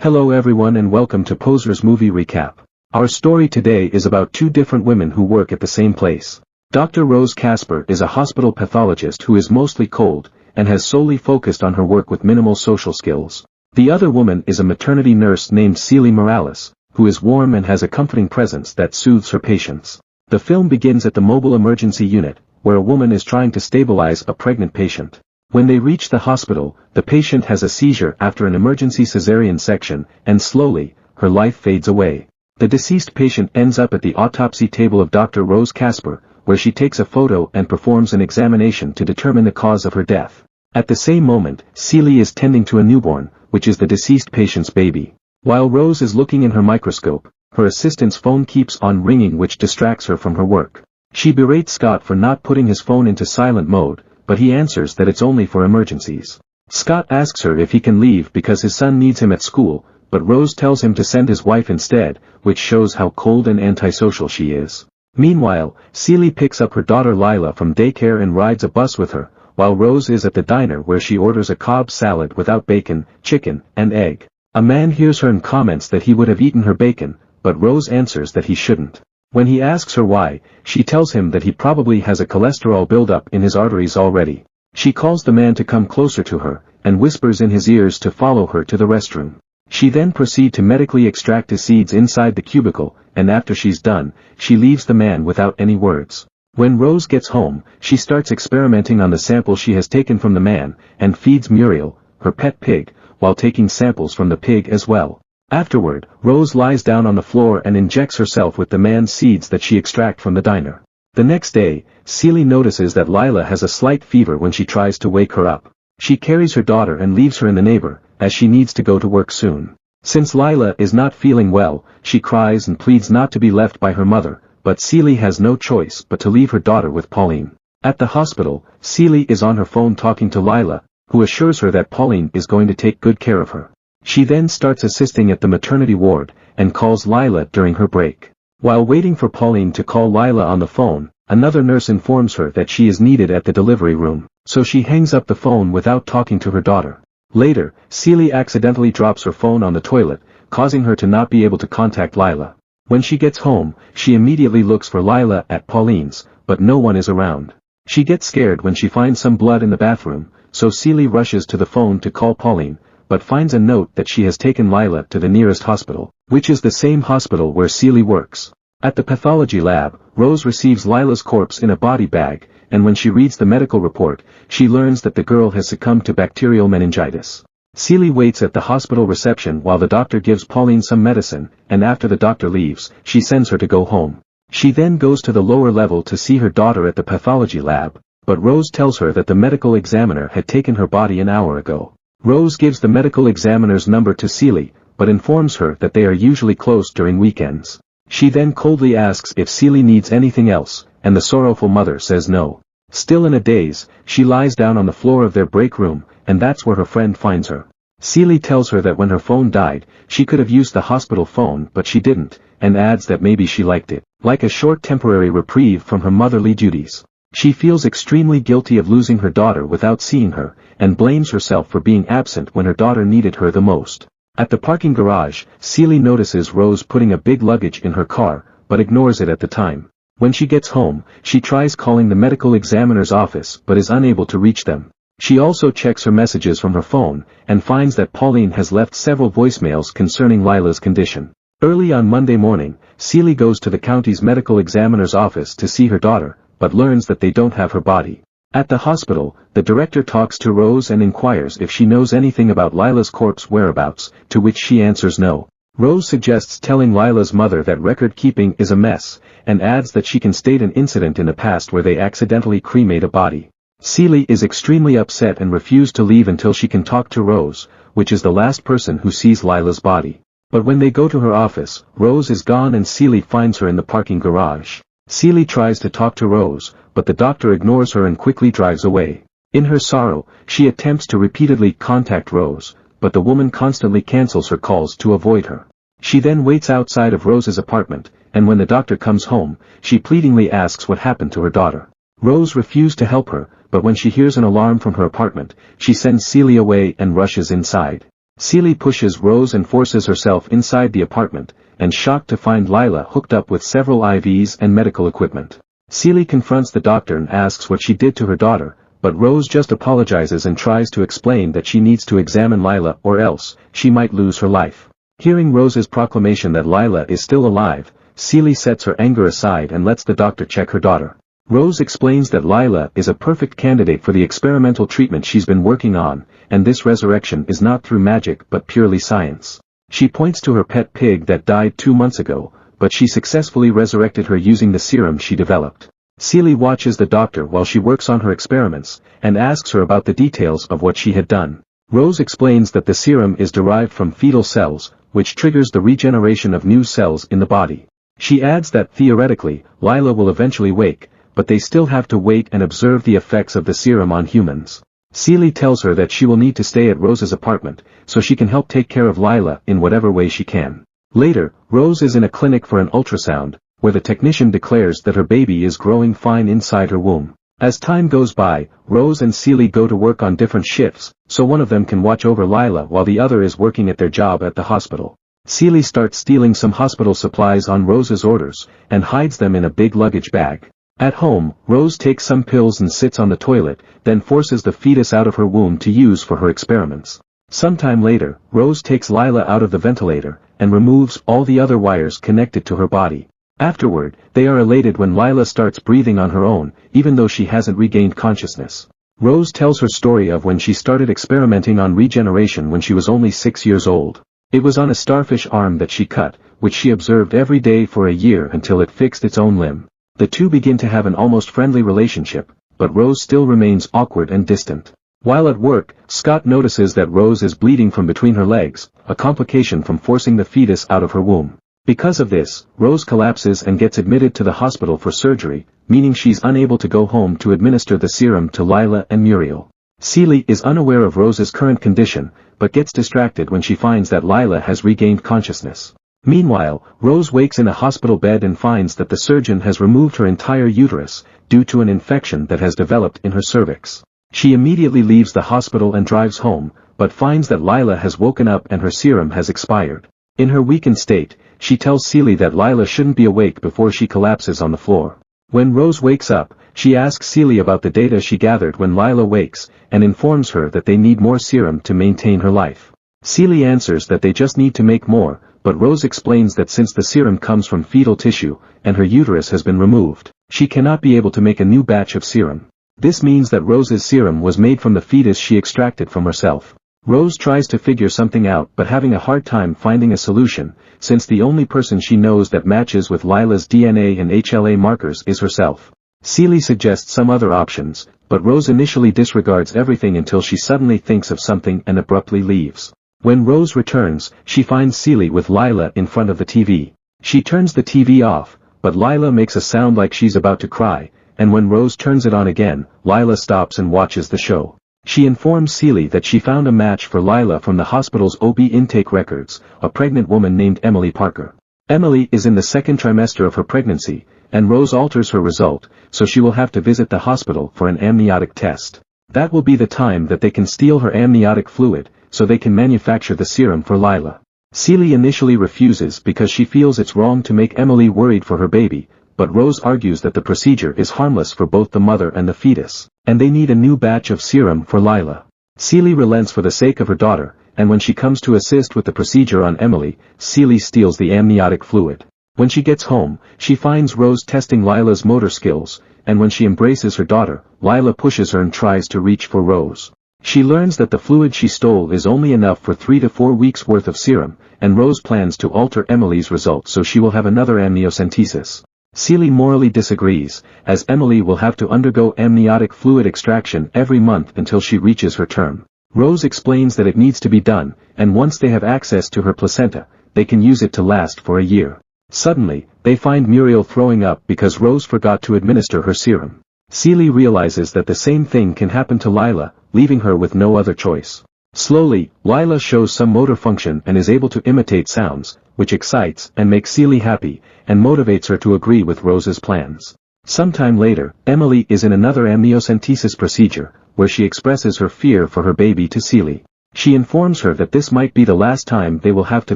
Hello everyone and welcome to Poser's Movie Recap. Our story today is about two different women who work at the same place. Dr. Rose Casper is a hospital pathologist who is mostly cold, and has solely focused on her work with minimal social skills. The other woman is a maternity nurse named Celie Morales, who is warm and has a comforting presence that soothes her patients. The film begins at the mobile emergency unit, where a woman is trying to stabilize a pregnant patient. When they reach the hospital, the patient has a seizure after an emergency cesarean section, and slowly, her life fades away. The deceased patient ends up at the autopsy table of Dr. Rose Casper, where she takes a photo and performs an examination to determine the cause of her death. At the same moment, Celie is tending to a newborn, which is the deceased patient's baby. While Rose is looking in her microscope, her assistant's phone keeps on ringing, which distracts her from her work. She berates Scott for not putting his phone into silent mode, but he answers that it's only for emergencies. Scott asks her if he can leave because his son needs him at school, but Rose tells him to send his wife instead, which shows how cold and antisocial she is. Meanwhile, Celie picks up her daughter Lila from daycare and rides a bus with her, while Rose is at the diner where she orders a Cobb salad without bacon, chicken, and egg. A man hears her and comments that he would have eaten her bacon, but Rose answers that he shouldn't. When he asks her why, she tells him that he probably has a cholesterol buildup in his arteries already. She calls the man to come closer to her, and whispers in his ears to follow her to the restroom. She then proceeds to medically extract his seeds inside the cubicle, and after she's done, she leaves the man without any words. When Rose gets home, she starts experimenting on the sample she has taken from the man, and feeds Muriel, her pet pig, while taking samples from the pig as well. Afterward, Rose lies down on the floor and injects herself with the man's seeds that she extracted from the diner. The next day, Celie notices that Lila has a slight fever when she tries to wake her up. She carries her daughter and leaves her in the neighbor, as she needs to go to work soon. Since Lila is not feeling well, she cries and pleads not to be left by her mother, but Celie has no choice but to leave her daughter with Pauline. At the hospital, Celie is on her phone talking to Lila, who assures her that Pauline is going to take good care of her. She then starts assisting at the maternity ward, and calls Lila during her break. While waiting for Pauline to call Lila on the phone, another nurse informs her that she is needed at the delivery room, so she hangs up the phone without talking to her daughter. Later, Celie accidentally drops her phone on the toilet, causing her to not be able to contact Lila. When she gets home, she immediately looks for Lila at Pauline's, but no one is around. She gets scared when she finds some blood in the bathroom, so Celie rushes to the phone to call Pauline, but finds a note that she has taken Lila to the nearest hospital, which is the same hospital where Celie works. At the pathology lab, Rose receives Lila's corpse in a body bag, and when she reads the medical report, she learns that the girl has succumbed to bacterial meningitis. Celie waits at the hospital reception while the doctor gives Pauline some medicine, and after the doctor leaves, she sends her to go home. She then goes to the lower level to see her daughter at the pathology lab, but Rose tells her that the medical examiner had taken her body an hour ago. Rose gives the medical examiner's number to Celie, but informs her that they are usually closed during weekends. She then coldly asks if Celie needs anything else, and the sorrowful mother says no. Still in a daze, she lies down on the floor of their break room, and that's where her friend finds her. Celie tells her that when her phone died, she could have used the hospital phone but she didn't, and adds that maybe she liked it, like a short temporary reprieve from her motherly duties. She feels extremely guilty of losing her daughter without seeing her, and blames herself for being absent when her daughter needed her the most. At the parking garage, Celie notices Rose putting a big luggage in her car, but ignores it at the time. When she gets home, she tries calling the medical examiner's office but is unable to reach them. She also checks her messages from her phone, and finds that Pauline has left several voicemails concerning Lila's condition. Early on Monday morning, Celie goes to the county's medical examiner's office to see her daughter, but learns that they don't have her body. At the hospital, the director talks to Rose and inquires if she knows anything about Lila's corpse whereabouts, to which she answers no. Rose suggests telling Lila's mother that record-keeping is a mess, and adds that she can state an incident in the past where they accidentally cremate a body. Celie is extremely upset and refuses to leave until she can talk to Rose, which is the last person who sees Lila's body. But when they go to her office, Rose is gone and Celie finds her in the parking garage. Celie tries to talk to Rose, but the doctor ignores her and quickly drives away. In her sorrow, she attempts to repeatedly contact Rose, but the woman constantly cancels her calls to avoid her. She then waits outside of Rose's apartment, and when the doctor comes home, she pleadingly asks what happened to her daughter. Rose refused to help her, but when she hears an alarm from her apartment, she sends Celie away and rushes inside. Celie pushes Rose and forces herself inside the apartment, and shocked to find Lila hooked up with several IVs and medical equipment. Celie confronts the doctor and asks what she did to her daughter, but Rose just apologizes and tries to explain that she needs to examine Lila or else, she might lose her life. Hearing Rose's proclamation that Lila is still alive, Celie sets her anger aside and lets the doctor check her daughter. Rose explains that Lila is a perfect candidate for the experimental treatment she's been working on, and this resurrection is not through magic but purely science. She points to her pet pig that died 2 months ago, but she successfully resurrected her using the serum she developed. Celie watches the doctor while she works on her experiments, and asks her about the details of what she had done. Rose explains that the serum is derived from fetal cells, which triggers the regeneration of new cells in the body. She adds that theoretically, Lila will eventually wake, but they still have to wait and observe the effects of the serum on humans. Celie tells her that she will need to stay at Rose's apartment, so she can help take care of Lila in whatever way she can. Later, Rose is in a clinic for an ultrasound, where the technician declares that her baby is growing fine inside her womb. As time goes by, Rose and Celie go to work on different shifts, so one of them can watch over Lila while the other is working at their job at the hospital. Celie starts stealing some hospital supplies on Rose's orders, and hides them in a big luggage bag. At home, Rose takes some pills and sits on the toilet, then forces the fetus out of her womb to use for her experiments. Sometime later, Rose takes Lila out of the ventilator, and removes all the other wires connected to her body. Afterward, they are elated when Lila starts breathing on her own, even though she hasn't regained consciousness. Rose tells her story of when she started experimenting on regeneration when she was only 6 years old. It was on a starfish arm that she cut, which she observed every day for a year until it fixed its own limb. The two begin to have an almost friendly relationship, but Rose still remains awkward and distant. While at work, Scott notices that Rose is bleeding from between her legs, a complication from forcing the fetus out of her womb. Because of this, Rose collapses and gets admitted to the hospital for surgery, meaning she's unable to go home to administer the serum to Lila and Muriel. Celie is unaware of Rose's current condition, but gets distracted when she finds that Lila has regained consciousness. Meanwhile, Rose wakes in a hospital bed and finds that the surgeon has removed her entire uterus, due to an infection that has developed in her cervix. She immediately leaves the hospital and drives home, but finds that Lila has woken up and her serum has expired. In her weakened state, she tells Celie that Lila shouldn't be awake before she collapses on the floor. When Rose wakes up, she asks Celie about the data she gathered when Lila wakes, and informs her that they need more serum to maintain her life. Celie answers that they just need to make more, but Rose explains that since the serum comes from fetal tissue, and her uterus has been removed, she cannot be able to make a new batch of serum. This means that Rose's serum was made from the fetus she extracted from herself. Rose tries to figure something out but having a hard time finding a solution, since the only person she knows that matches with Lila's DNA and HLA markers is herself. Celie suggests some other options, but Rose initially disregards everything until she suddenly thinks of something and abruptly leaves. When Rose returns, she finds Celie with Lila in front of the TV. She turns the TV off, but Lila makes a sound like she's about to cry, and when Rose turns it on again, Lila stops and watches the show. She informs Celie that she found a match for Lila from the hospital's OB intake records, a pregnant woman named Emily Parker. Emily is in the second trimester of her pregnancy, and Rose alters her result, so she will have to visit the hospital for an amniotic test. That will be the time that they can steal her amniotic fluid, so they can manufacture the serum for Lila. Celie initially refuses because she feels it's wrong to make Emily worried for her baby, but Rose argues that the procedure is harmless for both the mother and the fetus, and they need a new batch of serum for Lila. Celie relents for the sake of her daughter, and when she comes to assist with the procedure on Emily, Celie steals the amniotic fluid. When she gets home, she finds Rose testing Lila's motor skills, and when she embraces her daughter, Lila pushes her and tries to reach for Rose. She learns that the fluid she stole is only enough for 3 to 4 weeks worth of serum, and Rose plans to alter Emily's result so she will have another amniocentesis. Celie morally disagrees, as Emily will have to undergo amniotic fluid extraction every month until she reaches her term. Rose explains that it needs to be done, and once they have access to her placenta, they can use it to last for a year. Suddenly, they find Muriel throwing up because Rose forgot to administer her serum. Celie realizes that the same thing can happen to Lila, leaving her with no other choice. Slowly, Lila shows some motor function and is able to imitate sounds, which excites and makes Celie happy, and motivates her to agree with Rose's plans. Sometime later, Emily is in another amniocentesis procedure, where she expresses her fear for her baby to Celie. She informs her that this might be the last time they will have to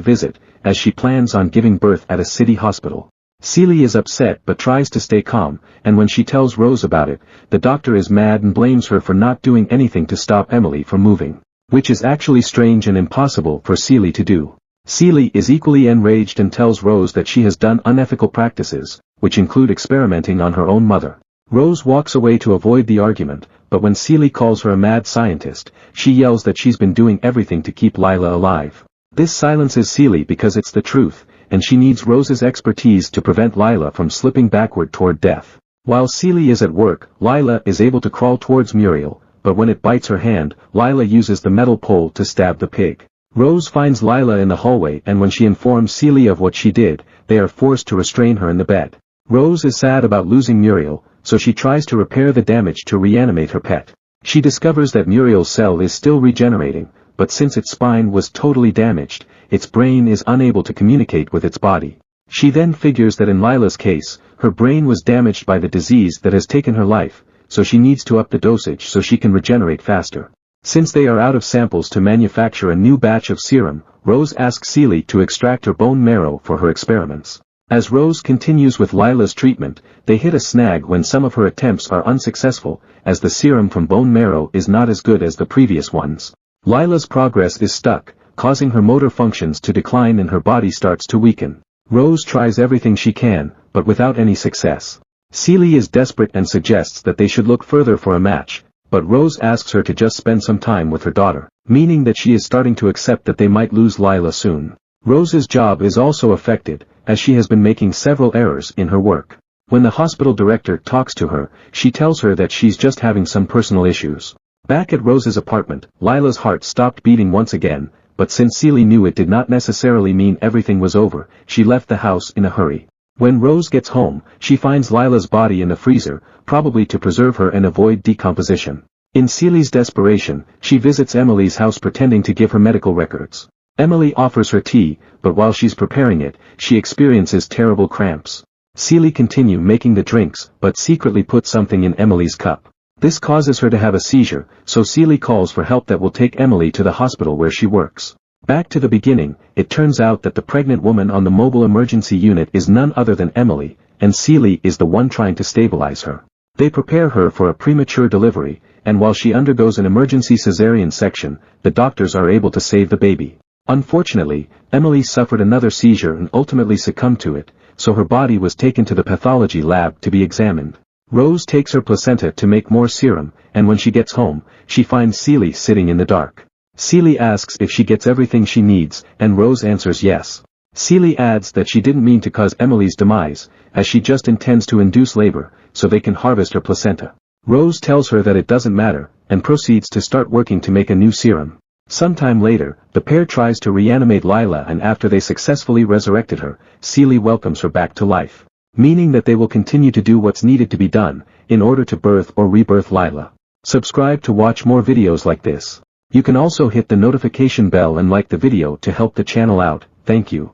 visit, as she plans on giving birth at a city hospital. Celie is upset but tries to stay calm, and when she tells Rose about it, the doctor is mad and blames her for not doing anything to stop Emily from moving, which is actually strange and impossible for Celie to do. Celie is equally enraged and tells Rose that she has done unethical practices, which include experimenting on her own mother. Rose walks away to avoid the argument, but when Celie calls her a mad scientist, she yells that she's been doing everything to keep Lila alive. This silences Celie because it's the truth, and she needs Rose's expertise to prevent Lila from slipping backward toward death. While Celie is at work, Lila is able to crawl towards Muriel, but when it bites her hand, Lila uses the metal pole to stab the pig. Rose finds Lila in the hallway, and when she informs Celie of what she did, they are forced to restrain her in the bed. Rose is sad about losing Muriel, so she tries to repair the damage to reanimate her pet. She discovers that Muriel's cell is still regenerating, but since its spine was totally damaged, its brain is unable to communicate with its body. She then figures that in Lila's case, her brain was damaged by the disease that has taken her life, so she needs to up the dosage so she can regenerate faster. Since they are out of samples to manufacture a new batch of serum, Rose asks Celie to extract her bone marrow for her experiments. As Rose continues with Lila's treatment, they hit a snag when some of her attempts are unsuccessful, as the serum from bone marrow is not as good as the previous ones. Lila's progress is stuck, causing her motor functions to decline and her body starts to weaken. Rose tries everything she can, but without any success. Celie is desperate and suggests that they should look further for a match, but Rose asks her to just spend some time with her daughter, meaning that she is starting to accept that they might lose Lila soon. Rose's job is also affected, as she has been making several errors in her work. When the hospital director talks to her, she tells her that she's just having some personal issues. Back at Rose's apartment, Lila's heart stopped beating once again, but since Celie knew it did not necessarily mean everything was over, she left the house in a hurry. When Rose gets home, she finds Lila's body in the freezer, probably to preserve her and avoid decomposition. In Celie's desperation, she visits Emily's house pretending to give her medical records. Emily offers her tea, but while she's preparing it, she experiences terrible cramps. Celie continues making the drinks, but secretly puts something in Emily's cup. This causes her to have a seizure, so Celie calls for help that will take Emily to the hospital where she works. Back to the beginning, it turns out that the pregnant woman on the mobile emergency unit is none other than Emily, and Celie is the one trying to stabilize her. They prepare her for a premature delivery, and while she undergoes an emergency cesarean section, the doctors are able to save the baby. Unfortunately, Emily suffered another seizure and ultimately succumbed to it, so her body was taken to the pathology lab to be examined. Rose takes her placenta to make more serum, and when she gets home, she finds Celie sitting in the dark. Celie asks if she gets everything she needs, and Rose answers yes. Celie adds that she didn't mean to cause Emily's demise, as she just intends to induce labor, so they can harvest her placenta. Rose tells her that it doesn't matter, and proceeds to start working to make a new serum. Sometime later, the pair tries to reanimate Lila, and after they successfully resurrected her, Celie welcomes her back to life, meaning that they will continue to do what's needed to be done, in order to birth or rebirth Lila. Subscribe to watch more videos like this. You can also hit the notification bell and like the video to help the channel out. Thank you.